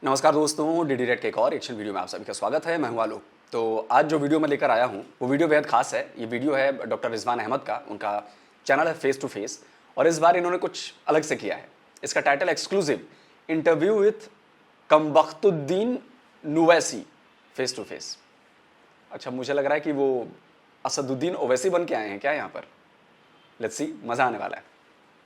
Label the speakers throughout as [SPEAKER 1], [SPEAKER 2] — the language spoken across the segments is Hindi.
[SPEAKER 1] नमस्कार दोस्तों, डीडी रेड के एक और एक्शन वीडियो में आप सभी का स्वागत है। मैं हूं आलोक। तो आज जो वीडियो मैं लेकर आया हूं वो वीडियो बेहद खास है। ये वीडियो है डॉक्टर रिजवान अहमद का, उनका चैनल है फेस टू फेस और इस बार इन्होंने कुछ अलग से किया है। इसका title exclusive interview with Kambakhtuddin Nuwaisi face to face. अच्छा, मुझे लग रहा है कि वो असदुद्दीन ओवैसी बन के आए हैं क्या यहाँ पर। लेट्स सी, मज़ा आने वाला है।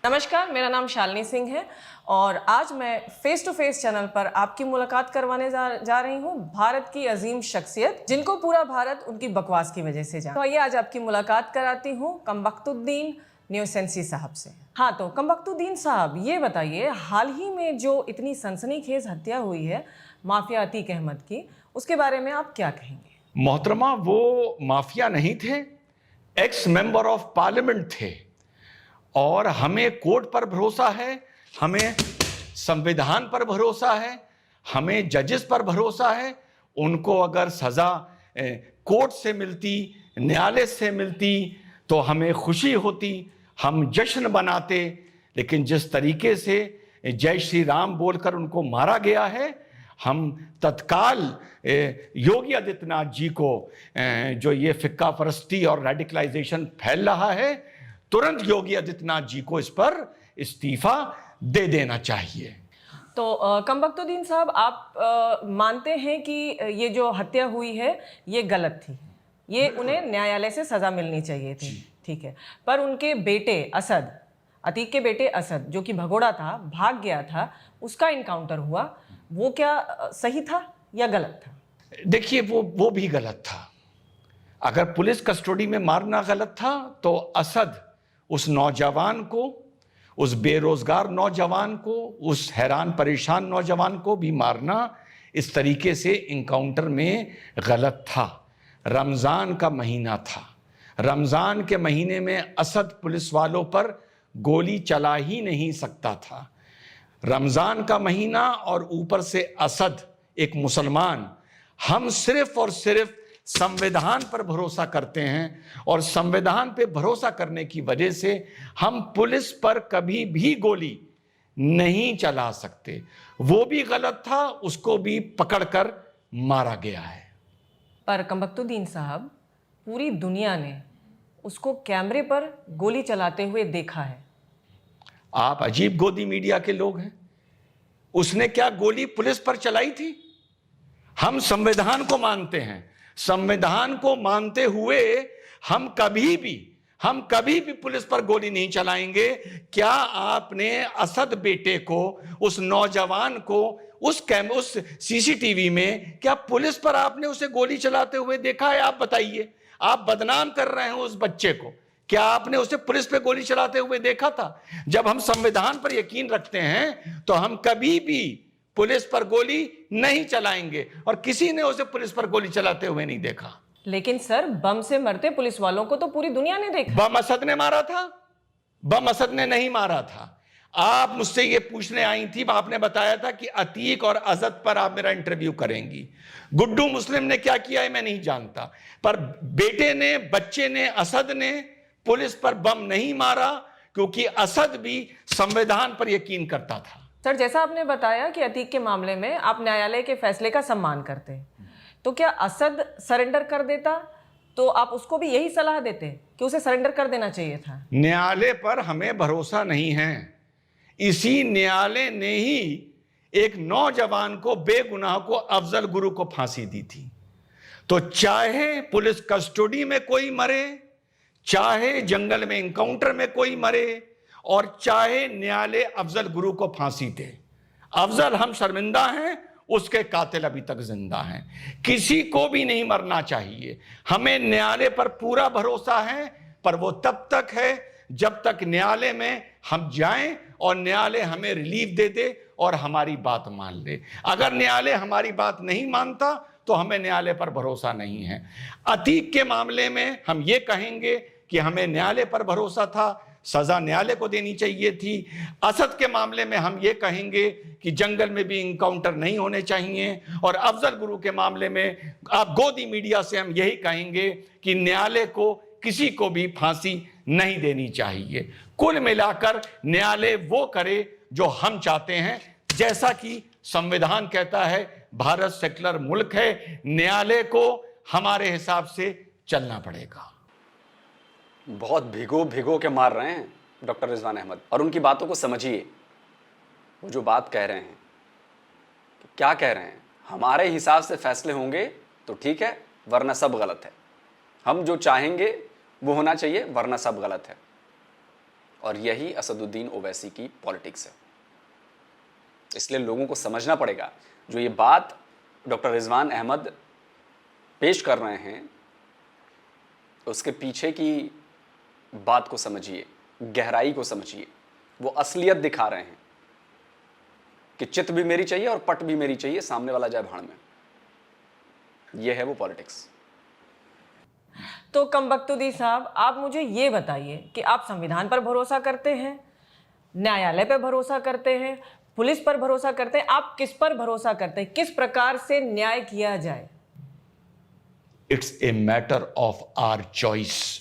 [SPEAKER 2] नमस्कार, मेरा नाम शालिनी सिंह है और आज मैं फेस टू फेस चैनल पर आपकी मुलाकात करवाने जा रही हूँ भारत की अजीम शख्सियत जिनको पूरा भारत उनकी बकवास की वजह से जाना। तो आइए आज आपकी मुलाकात कराती हूँ कमबख्तुद्दीन न्यूसेंसी साहब से। हाँ, तो कमबख्तुद्दीन साहब, ये बताइए, हाल ही में जो इतनी सनसनीखेज हत्या हुई है माफिया अतीक अहमद की, उसके बारे में आप क्या कहेंगे?
[SPEAKER 3] मोहतरमा, वो माफिया नहीं थे, एक्स मेंबर ऑफ पार्लियामेंट थे और हमें कोर्ट पर भरोसा है, हमें संविधान पर भरोसा है, हमें जजेस पर भरोसा है। उनको अगर सजा कोर्ट से मिलती, न्यायालय से मिलती तो हमें खुशी होती, हम जश्न बनाते। लेकिन जिस तरीके से जय श्री राम बोलकर उनको मारा गया है, हम तत्काल योगी आदित्यनाथ जी को, जो ये फिक्का परस्ती और रेडिकलाइजेशन फैल रहा है, तुरंत योगी आदित्यनाथ जी को इस पर इस्तीफा दे देना चाहिए।
[SPEAKER 2] तो कमबख्तुद्दीन साहब, आप मानते हैं कि ये जो हत्या हुई है ये गलत थी, ये उन्हें न्यायालय से सजा मिलनी चाहिए थी, ठीक है। पर उनके बेटे असद, अतीक के बेटे असद, जो कि भगोड़ा था, भाग गया था, उसका इनकाउंटर हुआ, वो क्या सही था या गलत था?
[SPEAKER 3] देखिए, वो भी गलत था। अगर पुलिस कस्टडी में मारना गलत था तो असद उस नौजवान को, उस बेरोजगार नौजवान को, उस हैरान परेशान नौजवान को भी मारना इस तरीके से इनकाउंटर में गलत था। रमज़ान का महीना था, रमज़ान के महीने में असद पुलिस वालों पर गोली चला ही नहीं सकता था। रमज़ान का महीना और ऊपर से असद एक मुसलमान। हम सिर्फ और सिर्फ संविधान पर भरोसा करते हैं और संविधान पे भरोसा करने की वजह से हम पुलिस पर कभी भी गोली नहीं चला सकते। वो भी गलत था, उसको भी पकड़कर मारा गया है।
[SPEAKER 2] पर कमबख्तुद्दीन साहब, पूरी दुनिया ने उसको कैमरे पर गोली चलाते हुए देखा है।
[SPEAKER 3] आप अजीब गोदी मीडिया के लोग हैं। उसने क्या गोली पुलिस पर चलाई थी? हम संविधान को मानते हैं, संविधान को मानते हुए हम कभी भी पुलिस पर गोली नहीं चलाएंगे। क्या आपने असद बेटे को, उस नौजवान को, उस सीसीटीवी में क्या पुलिस पर आपने उसे गोली चलाते हुए देखा है? आप बताइए। आप बदनाम कर रहे हैं उस बच्चे को। क्या आपने उसे पुलिस पे गोली चलाते हुए देखा था? जब हम संविधान पर यकीन रखते हैं तो हम कभी भी पुलिस पर गोली नहीं चलाएंगे और किसी ने उसे पुलिस पर गोली चलाते हुए नहीं देखा।
[SPEAKER 2] लेकिन सर, बम से मरते पुलिस वालों को तो पूरी दुनिया ने देखा।
[SPEAKER 3] बम असद ने मारा था? बम असद ने नहीं मारा था। आप मुझसे ये पूछने आई थी, आपने बताया था कि अतीक और असद पर आप मेरा इंटरव्यू करेंगी। गुड्डू मुस्लिम ने क्या किया है मैं नहीं जानता, पर बेटे ने, बच्चे ने, असद ने पुलिस पर बम नहीं मारा क्योंकि असद भी संविधान पर यकीन करता था।
[SPEAKER 2] सर, जैसा आपने बताया कि अतीक के मामले में आप न्यायालय के फैसले का सम्मान करते हैं, तो क्या असद सरेंडर कर देता तो आप उसको भी यही सलाह देते कि उसे सरेंडर कर देना चाहिए था?
[SPEAKER 3] न्यायालय पर हमें भरोसा नहीं है। इसी न्यायालय ने ही एक नौजवान को, बेगुनाह को, अफजल गुरु को फांसी दी थी। तो चाहे पुलिस कस्टडी में कोई मरे, चाहे जंगल में एनकाउंटर में कोई मरे, और चाहे न्यायालय अफजल गुरु को फांसी दे, अफजल हम शर्मिंदा हैं, उसके कातिल अभी तक जिंदा हैं। किसी को भी नहीं मरना चाहिए। हमें न्यायालय पर पूरा भरोसा है, पर वो तब तक है जब तक न्यायालय में हम जाएं और न्यायालय हमें रिलीफ दे दे और हमारी बात मान ले। अगर न्यायालय हमारी बात नहीं मानता तो हमें न्यायालय पर भरोसा नहीं है। अतीक के मामले में हम ये कहेंगे कि हमें न्यायालय पर भरोसा था, सजा न्यायालय को देनी चाहिए थी। असद के मामले में हम ये कहेंगे कि जंगल में भी इनकाउंटर नहीं होने चाहिए, और अफजल गुरु के मामले में आप गोदी मीडिया से हम यही कहेंगे कि न्यायालय को किसी को भी फांसी नहीं देनी चाहिए। कुल मिलाकर न्यायालय वो करे जो हम चाहते हैं, जैसा कि संविधान कहता है भारत सेक्युलर मुल्क है, न्यायालय को हमारे हिसाब से चलना पड़ेगा।
[SPEAKER 1] बहुत भिगो भिगो के मार रहे हैं डॉक्टर रिजवान अहमद, और उनकी बातों को समझिए। वो जो बात कह रहे हैं, क्या कह रहे हैं, हमारे हिसाब से फैसले होंगे तो ठीक है, वरना सब गलत है। हम जो चाहेंगे वो होना चाहिए, वरना सब गलत है। और यही असदुद्दीन ओवैसी की पॉलिटिक्स है। इसलिए लोगों को समझना पड़ेगा, जो ये बात डॉक्टर रिजवान अहमद पेश कर रहे हैं, उसके पीछे की बात को समझिए, गहराई को समझिए। वो असलियत दिखा रहे हैं कि चित भी मेरी चाहिए और पट भी मेरी चाहिए, सामने वाला जाए भाड़ में। यह है वो पॉलिटिक्स।
[SPEAKER 2] तो कमबख्तुद्दी साहब, आप मुझे ये बताइए कि आप संविधान पर भरोसा करते हैं, न्यायालय पर भरोसा करते हैं, पुलिस पर भरोसा करते हैं, आप किस पर भरोसा करते हैं? किस प्रकार से न्याय किया जाए?
[SPEAKER 3] It's a matter of our choice.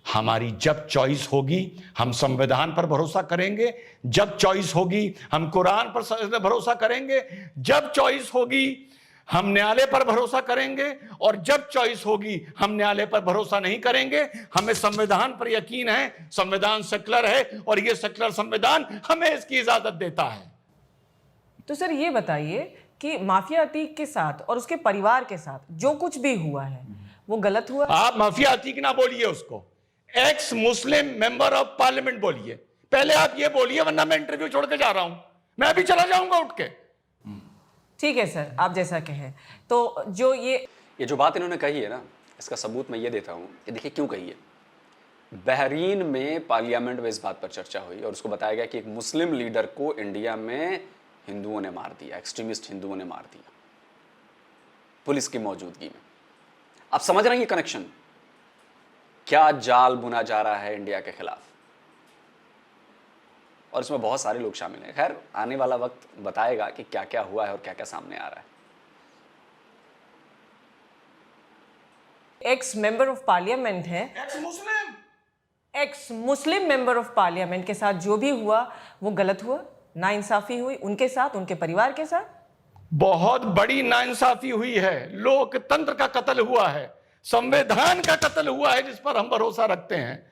[SPEAKER 3] हमारी जब चॉइस होगी हम संविधान पर भरोसा करेंगे, जब चॉइस होगी हम कुरान पर भरोसा करेंगे, जब चॉइस होगी हम न्यायालय पर भरोसा करेंगे, और जब चॉइस होगी हम न्यायालय पर भरोसा नहीं करेंगे। हमें संविधान पर यकीन है, संविधान सेक्युलर है और यह सेक्युलर संविधान हमें इसकी इजाजत देता है।
[SPEAKER 2] तो सर ये बताइए कि माफिया अतीक के साथ और उसके परिवार के साथ जो कुछ भी हुआ है वो गलत हुआ?
[SPEAKER 3] आप माफिया अतीक ना बोलिए, उसको x Muslim member of parliament बोलिए। पहले आप ये बोलिए, वरना मैं इंटरव्यू छोड़ के जा रहा हूं, मैं अभी चला जाऊंगा उठ के।
[SPEAKER 2] ठीक है सर, आप जैसा कहें। तो जो ये
[SPEAKER 1] जो बात इन्होंने कही है ना, इसका सबूत मैं ये देता हूँ कि देखिए क्यों कही है। बहरीन में पार्लियामेंट में इस बात पर चर्चा हुई और उसको बताया गया कि एक मुस्लिम लीडर को इंडिया में हिंदुओं ने मार दिया, एक्सट्रीमिस्ट हिंदुओं ने मार दिया पुलिस की मौजूदगी में। आप समझ रहे हैं ये कनेक्शन, क्या जाल बुना जा रहा है इंडिया के खिलाफ, और इसमें बहुत सारे लोग शामिल हैं। खैर, आने वाला वक्त बताएगा कि क्या क्या हुआ है और क्या क्या सामने आ रहा है।
[SPEAKER 2] एक्स मेंबर ऑफ पार्लियामेंट है, x Muslim member of parliament के साथ जो भी हुआ वो गलत हुआ, नाइंसाफी हुई उनके साथ, उनके परिवार के साथ।
[SPEAKER 3] बहुत बड़ी नाइंसाफी हुई है, लोकतंत्र का कत्ल हुआ है, संविधान का कत्ल हुआ है जिस पर हम भरोसा रखते हैं।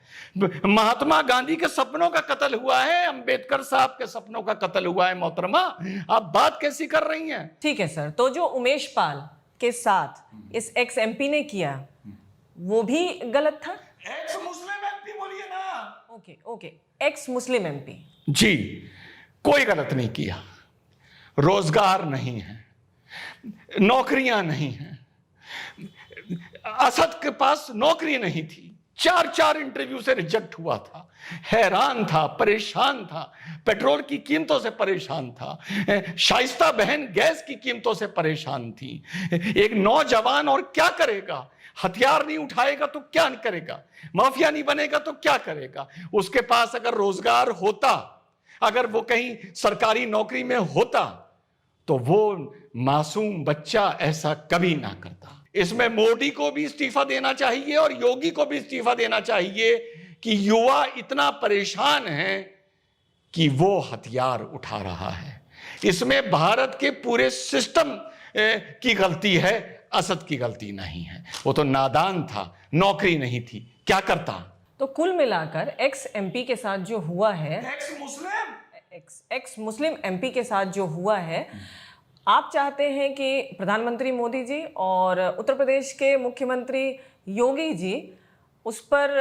[SPEAKER 3] महात्मा गांधी के सपनों का कत्ल हुआ है, अंबेडकर साहब के सपनों का कत्ल हुआ है। मोहतरमा, आप बात कैसी कर रही हैं?
[SPEAKER 2] ठीक है सर, तो जो उमेश पाल के साथ इस एक्स एमपी ने किया वो भी गलत था?
[SPEAKER 3] एक्स मुस्लिम एमपी बोलिए ना।
[SPEAKER 2] Okay okay, ex Muslim MP
[SPEAKER 3] ji, कोई गलत नहीं किया। रोजगार नहीं है, नौकरियां नहीं है, असद के पास नौकरी नहीं थी, 4 इंटरव्यू से रिजेक्ट हुआ था, हैरान था, परेशान था, पेट्रोल की कीमतों से परेशान था, शाइस्ता बहन गैस की कीमतों से परेशान थी। एक नौजवान और क्या करेगा? हथियार नहीं उठाएगा तो क्या करेगा? माफिया नहीं बनेगा तो क्या करेगा? उसके पास अगर रोजगार होता, अगर वो कहीं सरकारी नौकरी में होता, तो वो मासूम बच्चा ऐसा कभी ना करता। इसमें मोदी को भी इस्तीफा देना चाहिए और योगी को भी इस्तीफा देना चाहिए कि युवा इतना परेशान है कि वो हथियार उठा रहा है। इसमें भारत के पूरे सिस्टम की गलती है, असद की गलती नहीं है। वो तो नादान था, नौकरी नहीं थी, क्या करता?
[SPEAKER 2] तो कुल मिलाकर एक्स एमपी के साथ जो हुआ है, एक्स मुस्लिम एमपी के साथ जो हुआ है, आप चाहते हैं कि प्रधानमंत्री मोदी जी और उत्तर प्रदेश के मुख्यमंत्री योगी जी उस पर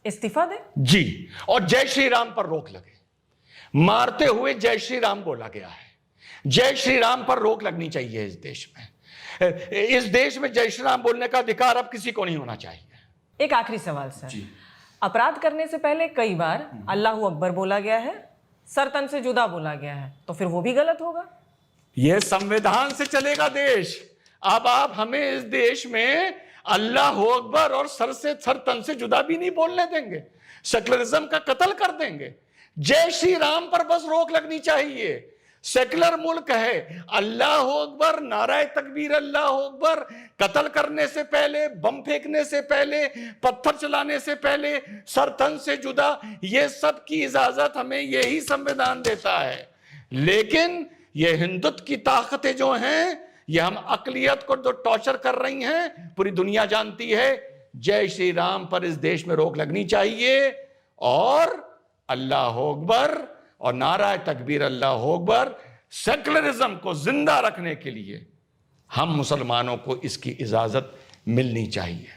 [SPEAKER 2] इस्तीफा दें?
[SPEAKER 3] जी, और जय श्री राम पर रोक लगे। मारते हुए जय श्री राम बोला गया है, जय श्री राम पर रोक लगनी चाहिए इस देश में। इस देश में जय श्री राम बोलने का अधिकार अब किसी को नहीं होना चाहिए।
[SPEAKER 2] एक आखिरी सवाल सर, अपराध करने से पहले कई बार अल्लाहू अकबर बोला गया है, सर तन से जुदा बोला गया है, तो फिर वो भी गलत होगा?
[SPEAKER 3] यह संविधान से चलेगा देश। अब आप हमें इस देश में अल्लाह अकबर और सर तन से जुदा भी नहीं बोलने देंगे, सेकुलरिज्म का कत्ल कर देंगे। जय श्री राम पर बस रोक लगनी चाहिए। सेकुलर मुल्क है, अल्लाह अकबर, नाराए तकबीर अल्लाह अकबर, कत्ल करने से पहले, बम फेंकने से पहले, पत्थर चलाने से पहले, सर तन से जुदा, ये सब की इजाजत हमें यही संविधान देता है। लेकिन ये हिंदुत्व की ताकतें जो हैं, ये हम अकलियत को जो टॉर्चर कर रही हैं, पूरी दुनिया जानती है। जय श्री राम पर इस देश में रोक लगनी चाहिए और अल्लाह अकबर और नारा तकबीर अल्लाह अकबर सेकुलरिज्म को जिंदा रखने के लिए हम मुसलमानों को इसकी इजाजत मिलनी चाहिए।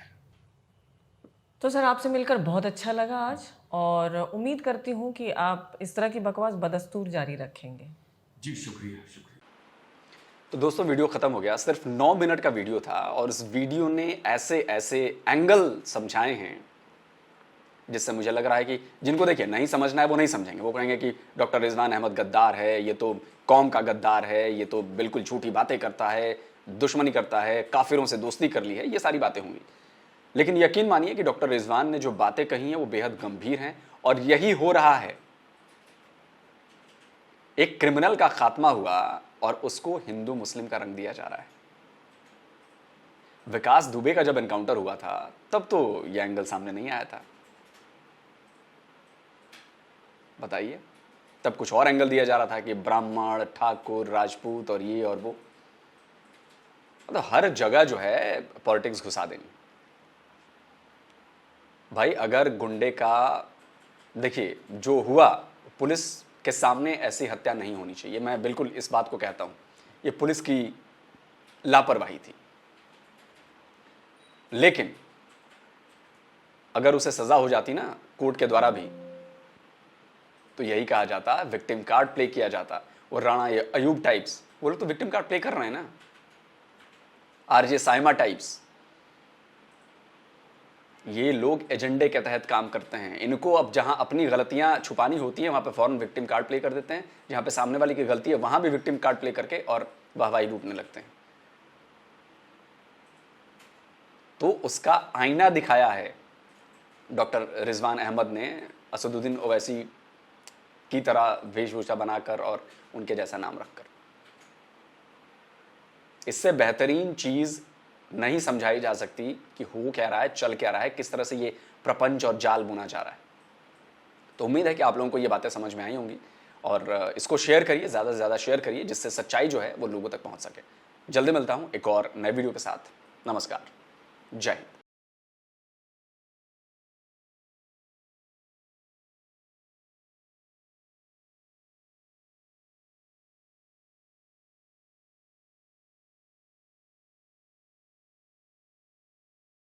[SPEAKER 2] तो सर, आपसे मिलकर बहुत अच्छा लगा आज, और उम्मीद करती हूँ कि आप इस तरह की बकवास बदस्तूर जारी रखेंगे।
[SPEAKER 3] जी शुक्रिया, शुक्रिया।
[SPEAKER 1] तो दोस्तों, वीडियो ख़त्म हो गया। सिर्फ 9 मिनट का वीडियो था और इस वीडियो ने ऐसे ऐसे एंगल समझाए हैं जिससे मुझे लग रहा है कि जिनको देखिए नहीं समझना है वो नहीं समझेंगे। वो कहेंगे कि डॉक्टर रिजवान अहमद गद्दार है, ये तो कौम का गद्दार है, ये तो बिल्कुल झूठी बातें करता है, दुश्मनी करता है, काफिरों से दोस्ती कर ली है, ये सारी बातें होंगी। लेकिन यकीन मानिए कि डॉक्टर रिजवान ने जो बातें कही हैं वो बेहद गंभीर हैं और यही हो रहा है। एक क्रिमिनल का खात्मा हुआ और उसको हिंदू मुस्लिम का रंग दिया जा रहा है। विकास दुबे का जब एनकाउंटर हुआ था तब तो यह एंगल सामने नहीं आया था, बताइए। तब कुछ और एंगल दिया जा रहा था कि ब्राह्मण, ठाकुर, राजपूत और ये और वो, मतलब हर जगह जो है पॉलिटिक्स घुसा देनी। भाई अगर गुंडे का, देखिए जो हुआ, पुलिस के सामने ऐसी हत्या नहीं होनी चाहिए, मैं बिल्कुल इस बात को कहता हूं। ये पुलिस की लापरवाही थी। लेकिन अगर उसे सजा हो जाती ना कोर्ट के द्वारा भी, तो यही कहा जाता, विक्टिम कार्ड प्ले किया जाता। और राणा ये अयूब टाइप्स, वो लोग तो विक्टिम कार्ड प्ले कर रहे हैं ना। आरजे साइमा टाइप्स, ये लोग एजेंडे के तहत काम करते हैं। इनको अब जहां अपनी गलतियां छुपानी होती हैं वहां पे फौरन विक्टिम कार्ड प्ले कर देते हैं, जहां पे सामने वाली की गलती है वहां भी विक्टिम कार्ड प्ले करके और वाहवाही लूटने लगते हैं। तो उसका आईना दिखाया है डॉक्टर रिजवान अहमद ने असदुद्दीन ओवैसी की तरह वेशभूषा बनाकर और उनके जैसा नाम रखकर। इससे बेहतरीन चीज नहीं समझाई जा सकती कि हो क्या रहा है, चल क्या रहा है, किस तरह से ये प्रपंच और जाल बुना जा रहा है। तो उम्मीद है कि आप लोगों को ये बातें समझ में आई होंगी और इसको शेयर करिए, ज़्यादा से ज़्यादा शेयर करिए, जिससे सच्चाई जो है वो लोगों तक पहुंच सके। जल्दी मिलता हूं एक और नए वीडियो के साथ। नमस्कार, जय हिंद।